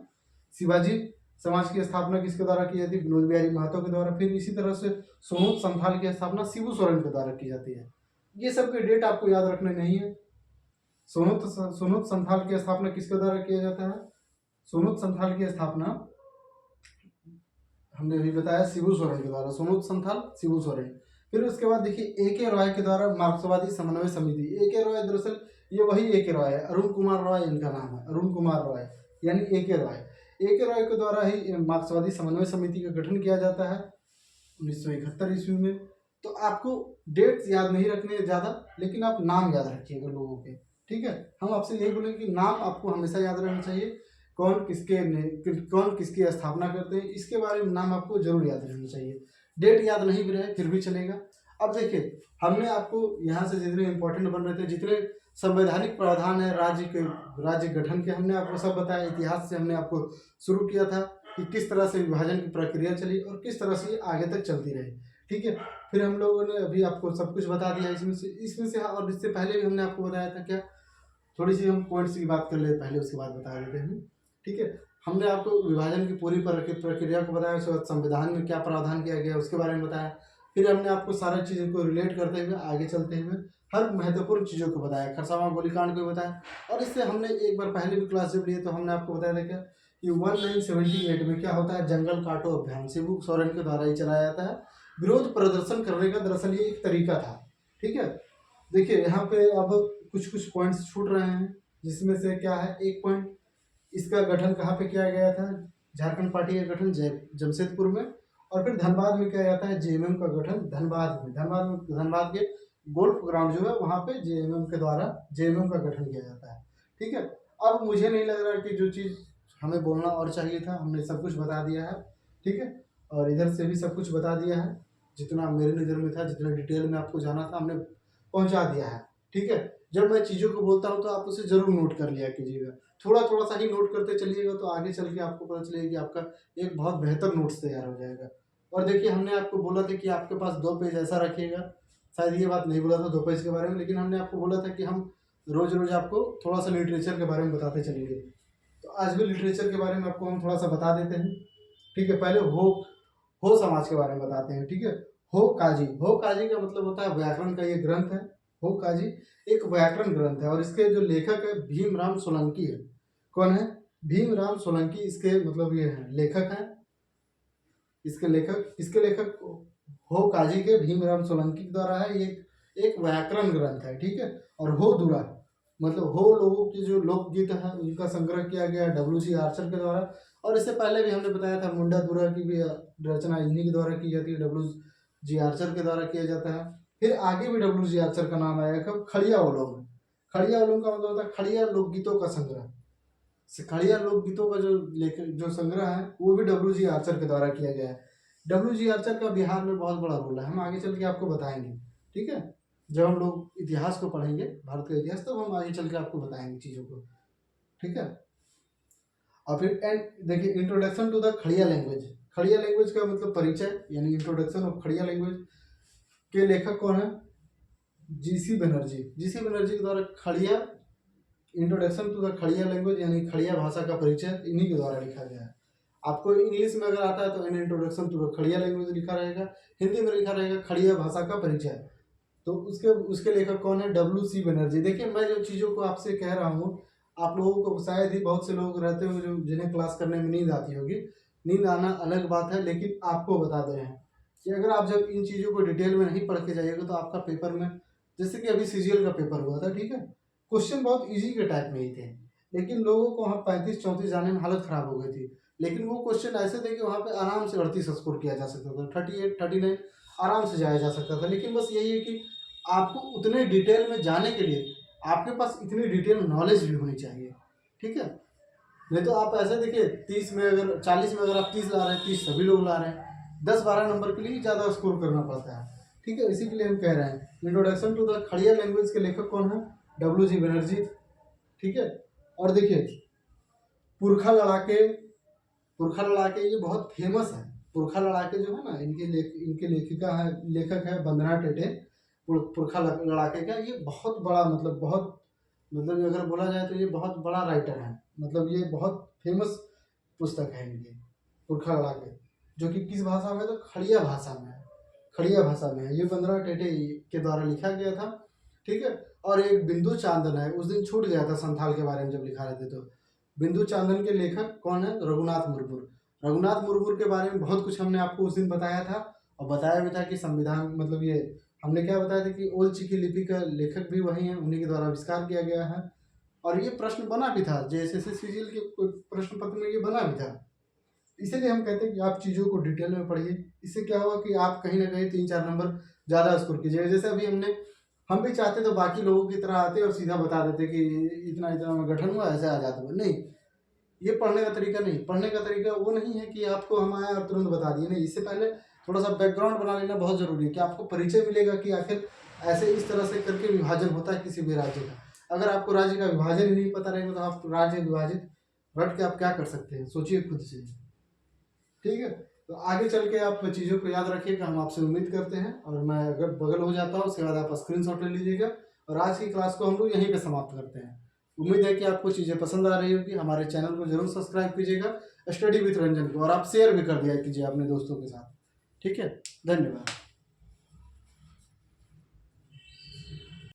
शिवाजी समाज की स्थापना किसके द्वारा की जाती है? विनोद बिहारी महतो के द्वारा। फिर इसी तरह से सोनोत संथाल की स्थापना शिबू सोरेन के द्वारा की जाती है। ये सब के डेट आपको याद रखने नहीं है। सोनोत संथाल की स्थापना किसके द्वारा किया जाता है? सोनोत संथाल की स्थापना हमने अभी बताया शिबू सोरेन के द्वारा, सोनोत संथाल, शिबू सोरेन। फिर उसके बाद देखिए, A.K. रॉय के द्वारा मार्क्सवादी समन्वय समिति। A.K. रॉय दरअसल ये वही A.K. रॉय है, अरुण कुमार रॉय इनका नाम है, अरुण कुमार रॉय यानी A.K. रॉय। A.K. रॉय के द्वारा ही मार्क्सवादी समन्वय समिति का गठन किया जाता है 1971 ईस्वी में। तो आपको डेट्स याद नहीं रखने ज़्यादा, लेकिन आप नाम याद रखिएगा लोगों के। ठीक है। हम आपसे यही बोलेंगे कि नाम आपको हमेशा याद रहना चाहिए, कौन किसकी स्थापना करते हैं इसके बारे में नाम आपको जरूर याद रहना चाहिए। डेट याद नहीं भी रहे फिर भी चलेगा। अब देखिए हमने आपको यहाँ से जितने इंपॉर्टेंट बन रहे थे, जितने संवैधानिक प्रावधान है राज्य गठन के, हमने आपको सब बताया। इतिहास से हमने आपको शुरू किया था कि किस तरह से विभाजन की प्रक्रिया चली और किस तरह से ये आगे तक चलती रही, ठीक है। फिर हम लोगों ने अभी आपको सब कुछ बता दिया इसमें से और इससे पहले भी हमने आपको बताया था क्या, थोड़ी सी हम पॉइंट्स की बात कर ले पहले, उसके बाद बता देते हैं, ठीक है। हमने आपको विभाजन की पूरी प्रक्रिया को बताया, उसके बाद संविधान में क्या प्रावधान किया गया उसके बारे में बताया। फिर हमने आपको सारी चीज़ों को रिलेट करते हुए आगे चलते हुए हर महत्वपूर्ण चीज़ों को बताया, खरसावां गोलीकांड को बताया। और इससे हमने एक बार पहले भी क्लास जब लिए तो हमने आपको बताया था क्या कि 1978 में क्या होता है, जंगल काटो अभियान शिबू सोरेन के द्वारा ही चलाया जाता है। विरोध प्रदर्शन करने का दरअसल ये एक तरीका था, ठीक है। देखिए यहाँ पे अब कुछ पॉइंट्स छूट रहे हैं, जिसमें से क्या है, एक पॉइंट, इसका गठन कहाँ पे किया गया था, झारखंड पार्टी का गठन जमशेदपुर में। और फिर धनबाद में किया जाता है जेएमएम का गठन धनबाद के गोल्फ ग्राउंड जो है वहाँ पे जेएमएम के द्वारा जेएमएम का गठन किया जाता है, ठीक है। अब मुझे नहीं लग रहा कि जो चीज़ हमें बोलना और चाहिए था हमने सब कुछ बता दिया है, ठीक है। और इधर से भी सब कुछ बता दिया है, जितना मेरे नज़र में था, जितना डिटेल में आपको जाना था हमने पहुँचा दिया है, ठीक है। जब मैं चीज़ों को बोलता हूँ तो आप उसे ज़रूर नोट कर लिया कीजिएगा, थोड़ा थोड़ा सा ही नोट करते चलिएगा तो आगे चल के आपको पता चलेगा कि आपका एक बहुत बेहतर नोट्स तैयार हो जाएगा। और देखिए हमने आपको बोला था कि आपके पास 2 पेज ऐसा रखिएगा, शायद ये बात नहीं बोला था 2 पेज के बारे में, लेकिन हमने आपको बोला था कि हम रोज़ रोज़ आपको थोड़ा सा लिटरेचर के बारे में बताते चलेंगे। तो आज भी लिटरेचर के बारे में आपको हम थोड़ा सा बता देते हैं, ठीक है। पहले हो समाज के बारे में बताते हैं, ठीक है। हो काजी का मतलब होता है व्याकरण का ये ग्रंथ है। हो काजी एक व्याकरण ग्रंथ है और इसके जो लेखक है भीमराव सोलंकी है। कौन है? भीमराव सोलंकी इसके मतलब ये है लेखक हैं। इसके लेखक हो काजी के भीमराव सोलंकी द्वारा है। ये एक व्याकरण ग्रंथ है, ठीक है। और हो दूरा मतलब हो लोगों की जो लोकगीत है उनका संग्रह किया गया डब्ल्यू.जी. आर्चर के द्वारा। और इससे पहले भी हमने बताया था मुंडा दूरा की भी रचना इन्हीं के द्वारा की जाती है, डब्ल्यू.जी. आर्चर के द्वारा किया जाता है। फिर आगे भी डब्ल्यू.जी. आर्चर का नाम आया कब, खड़िया ओलोम का मतलब होता है खड़िया लोकगीतों का संग्रह। खड़िया लोकगीतों का जो संग्रह है वो भी डब्ल्यू.जी. आर्चर के द्वारा किया गया है। डब्ल्यू.जी. आर्चर का बिहार में बहुत बड़ा रोल है, हम आगे चल के आपको बताएंगे, ठीक है। जब हम लोग इतिहास को पढ़ेंगे, भारत का इतिहास, तो हम आगे चल के आपको बताएंगे चीज़ों को, ठीक है। और फिर देखिए introduction to the Kharia language. Kharia language का मतलब परिचय यानी इंट्रोडक्शन ऑफ खड़िया लैंग्वेज के लेखक कौन है? जी.सी. बनर्जी के द्वारा Kharia introduction to the Kharia language यानी खड़िया भाषा का परिचय इन्हीं के द्वारा लिखा गया है। आपको इंग्लिश में अगर आता है तो in introduction to the Kharia language लिखा रहेगा, हिंदी में लिखा रहेगा खड़िया भाषा का परिचय। तो उसके लेखक कौन है? डब्ल्यू.सी. बनर्जी। देखिए मैं जो चीज़ों को आपसे कह रहा हूँ, आप लोगों को शायद ही बहुत से लोग रहते हो जो जिन्हें क्लास करने में नींद आती होगी। नींद आना अलग बात है, लेकिन आपको बता दे रहे हैं कि अगर आप जब इन चीज़ों को डिटेल में नहीं पढ़ के जाइएगा तो आपका पेपर में, जैसे कि अभी सीजीएल का पेपर हुआ था, ठीक है, क्वेश्चन बहुत ईजी के टाइप में ही थे, लेकिन लोगों को वहाँ 35-34 जाने में हालत ख़राब हो गई थी। लेकिन वो क्वेश्चन ऐसे थे कि वहाँ पे आराम से 38 स्कोर किया जा सकता था, 38-39 आराम से जाया जा सकता था। लेकिन बस यही है कि आपको उतने डिटेल में जाने के लिए आपके पास इतनी डिटेल नॉलेज भी होनी चाहिए, ठीक है। नहीं तो आप ऐसे देखिए 30 में अगर 40 में अगर आप 30 ला रहे हैं, 30 सभी लोग ला रहे हैं, 10-12 नंबर के लिए ज़्यादा स्कोर करना पड़ता है, ठीक है। इसी के लिए हम कह रहे हैं introduction to the Kharia language के लेखक कौन है? डब्ल्यू.जी. बनर्जी, ठीक है। और देखिए पुरखा लड़ाके ये बहुत फेमस है। पुरखा लड़ाके जो है ना, इनके लेखक है वंदना टेटे। पुरखा लड़ाके का ये बहुत बड़ा मतलब अगर बोला जाए तो ये बहुत बड़ा राइटर है, मतलब ये बहुत फेमस पुस्तक है इनकी, पुरखा लड़ाके, जो कि किस भाषा में? तो खड़िया भाषा में है। ये वंदना टेटे के द्वारा लिखा गया था, ठीक है। और एक बिंदु चांदन है, उस दिन छूट गया था संथाल के बारे में जब लिखा रहे थे। तो बिंदु चांदन के लेखक कौन है? रघुनाथ मुर्मू के बारे में बहुत कुछ हमने आपको उस दिन बताया था, और बताया भी था कि संविधान मतलब ये हमने क्या बताया था कि ओल चिकी लिपि का लेखक भी वही है, उन्हीं के द्वारा आविष्कार किया गया है। और ये प्रश्न बना भी था, जेएसएससी सीजीएल के प्रश्न पत्र में ये बना भी था। इसीलिए हम कहते हैं कि आप चीज़ों को डिटेल में पढ़िए। इससे क्या होगा कि आप कहीं ना कहीं 3-4 नंबर ज़्यादा स्कोर कीजिएगा। जैसे अभी हमने हम भी चाहते तो बाकी लोगों की तरह आते और सीधा बता देते कि इतना इतना में गठन हुआ, ऐसे आ जाता हुआ। नहीं, ये पढ़ने का तरीका नहीं। पढ़ने का तरीका वो नहीं है कि आपको हम आए और तुरंत बता दिए, नहीं। इससे पहले थोड़ा सा बैकग्राउंड बना लेना बहुत ज़रूरी है कि आपको परिचय मिलेगा कि आखिर ऐसे इस तरह से करके विभाजन होता है किसी भी राज्य का। अगर आपको राज्य का विभाजन ही नहीं पता रहेगा तो आप राज्य विभाजित रट के आप क्या कर सकते हैं, सोचिए खुद से। ठीक है, तो आगे चल के आप चीज़ों को याद रखिएगा, हम आपसे उम्मीद करते हैं। और मैं अगर बगल हो जाता हूँ, उसके बाद आप स्क्रीनशॉट ले लीजिएगा। और आज की क्लास को हम लोग यहीं पे समाप्त करते हैं। उम्मीद है कि आपको चीज़ें पसंद आ रही होगी। हमारे चैनल को जरूर सब्सक्राइब कीजिएगा, स्टडी विथ रंजन को, और आप शेयर भी कर दिया कीजिए अपने दोस्तों के साथ। ठीक है, धन्यवाद।